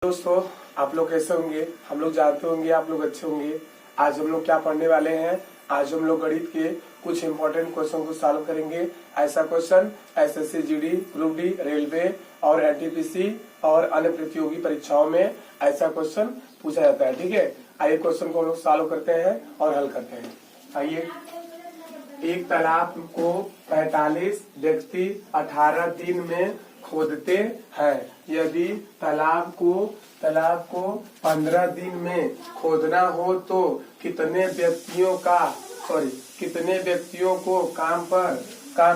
दोस्तों, आप लोग कैसे होंगे? हम लोग जानते होंगे आप लोग अच्छे होंगे। आज हम लोग क्या पढ़ने वाले हैं? आज हम लोग गणित के कुछ इंपॉर्टेंट क्वेश्चन को सॉल्व करेंगे। ऐसा question SSC GD, group D, railway और एनटीपीसी और अन्य प्रतियोगी परीक्षाओं में ऐसा क्वेश्चन पूछा जाता है। ठीक है, आइए क्वेश्चन को हम लोग सॉल्व करते हैं और हल करते हैं। आइए, एक तालाब को 45 व्यक्ति 18 दिन में खोदते हैं। यदि तालाब को 15 दिन में खोदना हो तो कितने व्यक्तियों को काम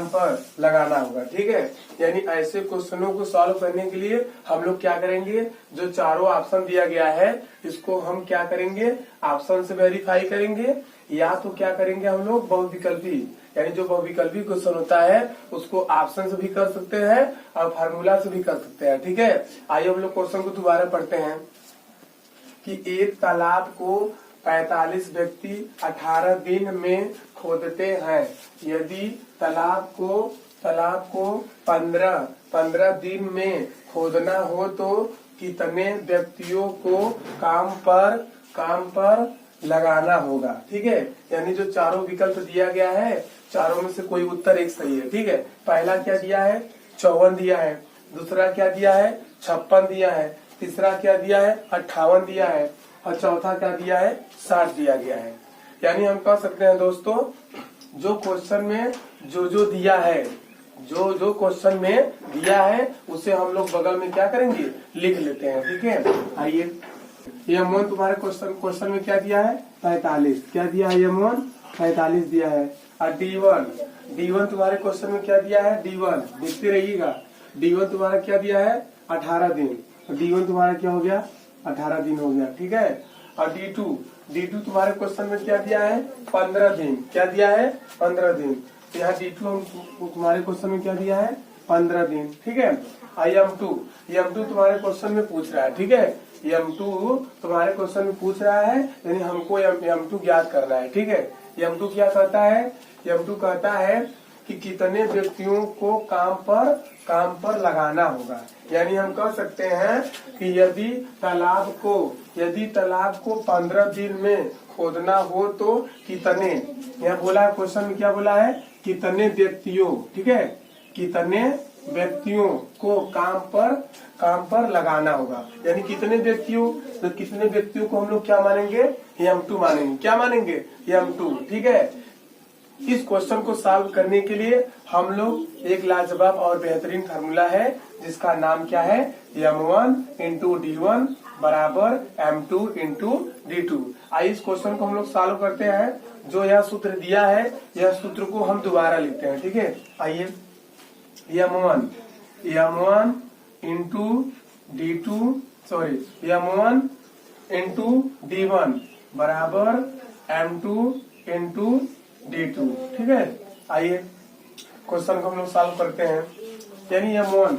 पर लगाना होगा। ठीक है, यानी ऐसे क्वेश्चनों को सॉल्व करने के लिए हम लोग क्या करेंगे, जो चारों ऑप्शन दिया गया है इसको हम क्या करेंगे, ऑप्शन से वेरीफाई करेंगे, या तो क्या करेंगे हम लोग बहुविकल्पी, यानी जो बहुविकल्पी क्वेश्चन होता है उसको ऑप्शन से भी कर सकते हैं और फार्मूला से भी कर सकते हैं। ठीक है, आइए हम लोग क्वेश्चन को दोबारा पढ़ते हैं कि एक तालाब को 45 व्यक्ति 18 दिन में खोदते हैं। यदि तालाब को 15 दिन में खोदना हो तो कितने व्यक्तियों को काम पर लगाना होगा। ठीक है, यानी जो चारों विकल्प दिया गया है चारों में से कोई उत्तर एक सही है। ठीक है, पहला क्या दिया है, 54 दिया है, दूसरा क्या दिया है, 56 दिया है, तीसरा क्या दिया है, 58 दिया है और चौथा क्या दिया है, 60 दिया गया है। यानी हम कह सकते हैं दोस्तों, जो क्वेश्चन में जो दिया है, जो क्वेश्चन में दिया है उसे हम लोग बगल में क्या करेंगे, लिख लेते हैं। ठीक है, आइए, यमोन तुम्हारे क्वेश्चन में क्या दिया है, 45। क्या दिया है यमोन, 45 दिया है। और D1 तुम्हारे क्वेश्चन में क्या दिया है, D1 देखते रहिएगा। D1 तुम्हारा क्या दिया है, 18 दिन। D1 तुम्हारा क्या हो गया, 18 दिन हो गया। ठीक है, और D2 तुम्हारे क्वेश्चन में क्या दिया है, 15 दिन। क्या दिया है, 15 दिन। यहाँ D2 तुम्हारे क्वेश्चन में क्या दिया है, 15 दिन। ठीक है, M2 तुम्हारे क्वेश्चन में पूछ रहा है। ठीक है, M2 तुम्हारे क्वेश्चन में पूछ रहा है, यानी हमको M2 ज्ञात करना है। ठीक है, M2 क्या कहता है, M2 कहता है कि कितने व्यक्तियों को काम पर लगाना होगा। यानी हम कह सकते हैं कि यदि तालाब को 15 दिन में खोदना हो तो कितने, यहाँ बोला है क्वेश्चन में, क्या बोला है, कितने व्यक्तियों। ठीक है, कितने व्यक्तियों को काम पर लगाना होगा, यानी कितने व्यक्तियों, तो कितने व्यक्तियों को हम लोग क्या मानेंगे, M2 मानेंगे। क्या मानेंगे, M2। ठीक है, इस क्वेश्चन को सॉल्व करने के लिए हम लोग एक लाजवाब और बेहतरीन फार्मूला है जिसका नाम क्या है, M1 इंटू D1 बराबर M2 इंटू D2। आइए इस क्वेश्चन को हम लोग सॉल्व करते हैं। जो यह सूत्र दिया है यह सूत्र को हम दोबारा लिखते हैं। ठीक है, आइए, M1 into M1 into D1 बराबर M2 इंटू D2। ठीक है, आइए क्वेश्चन को हम लोग सॉल्व करते हैं। यानी M1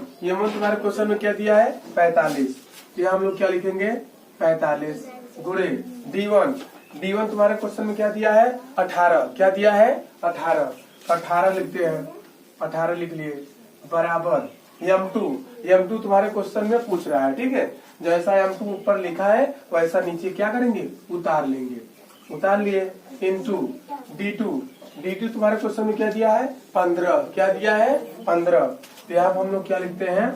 तुम्हारे क्वेश्चन में क्या दिया है, 45। यहाँ हम लोग क्या लिखेंगे, 45 गुणे D1 तुम्हारे क्वेश्चन में क्या दिया है, 18। क्या दिया है, 18 लिखते हैं, 18 लिख लिए बराबर M2 तुम्हारे क्वेश्चन में पूछ रहा है। ठीक है, जैसा M2 ऊपर लिखा है वैसा नीचे क्या करेंगे, उतार लेंगे, उतार लिए, इंटू D2 तुम्हारे क्वेश्चन में क्या दिया है, 15। क्या दिया है, 15। तो यहाँ हम लोग क्या लिखते हैं,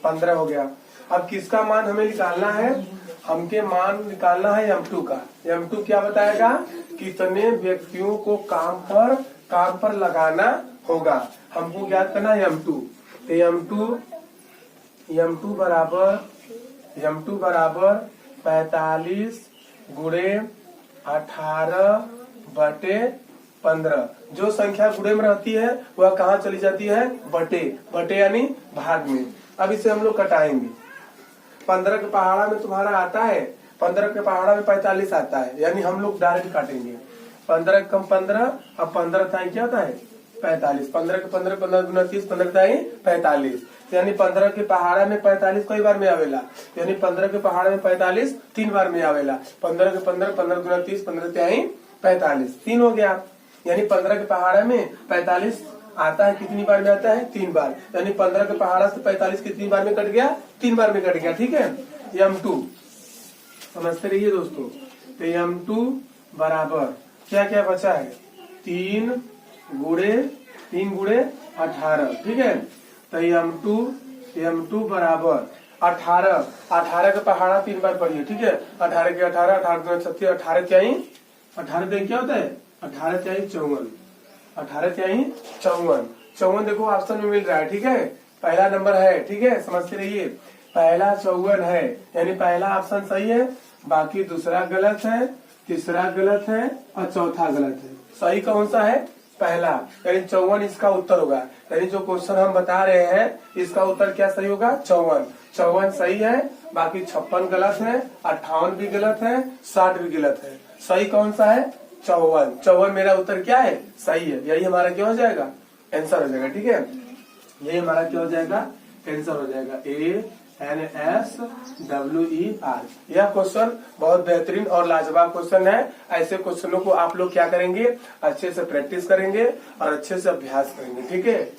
15 हो गया। अब किसका मान हमें निकालना है, हमके मान निकालना है M2 का। M2 क्या बताएगा, कितने व्यक्तियों को काम पर लगाना होगा, हमको ज्ञात करना है M2। तो M2 बराबर 45 गुणे 18 बटे 15। जो संख्या गुणे में रहती है वह कहाँ चली जाती है, बटे यानी भाग में। अब इसे हम लोग कटाएंगे। 15 के पहाड़ा में तुम्हारा आता है, 15 के पहाड़ा में 45 आता है, यानी हम लोग डायरेक्ट काटेंगे। 15 कम 15, अब 15 ताई क्या होता है, 45। 15 के 15 गुना 30, 15 ताई 45। यानी 15 के पहाड़ा में 45 कई बार में आवेला, यानी 15 के पहाड़ा में 45 3 बार में आवेला। 15 के 15 गुना 30, 15 ताई 45, 3 हो गया। यानी 15 के पहाड़ा में 45 आता है कितनी बार में आता है? 3 बार। यानी 15 के पहाड़ा से 45 कितनी बार में कट गया? 3 बार में कट गया। ठीक है, m2 समझते रहिए दोस्तों। तो m2 बराबर क्या क्या बचा है? 3 गुणे 18। ठीक है, तो m2 बराबर 18 के पहाड़ा 3 बार पढ़िए। ठीक है, 18 के 18 18 36 18 त्याई 18 क्या होता है? 18 त्याई 54 18 त्याई 54 देखो ऑप्शन में मिल रहा है। ठीक है, पहला नंबर है। ठीक है, समझते रहिए, पहला 54 है, यानी पहला ऑप्शन सही है, बाकी दूसरा गलत है, तीसरा गलत है और चौथा गलत है। सही कौन सा है? पहला, यानी 54 इसका उत्तर होगा। यानी जो क्वेश्चन हम बता रहे हैं इसका उत्तर क्या सही होगा? 54 सही है, बाकी 56 गलत है, 58 भी गलत है, 60 भी गलत है। सही कौन सा है? 54 मेरा उत्तर क्या है? सही है। यही हमारा क्या हो जाएगा? आंसर हो जाएगा। ठीक है, यही हमारा क्या हो जाएगा? आंसर हो जाएगा ANSWER। यह क्वेश्चन बहुत बेहतरीन और लाजवाब क्वेश्चन है। ऐसे क्वेश्चनों को आप लोग क्या करेंगे? अच्छे से प्रैक्टिस करेंगे और अच्छे से अभ्यास करेंगे। ठीक है।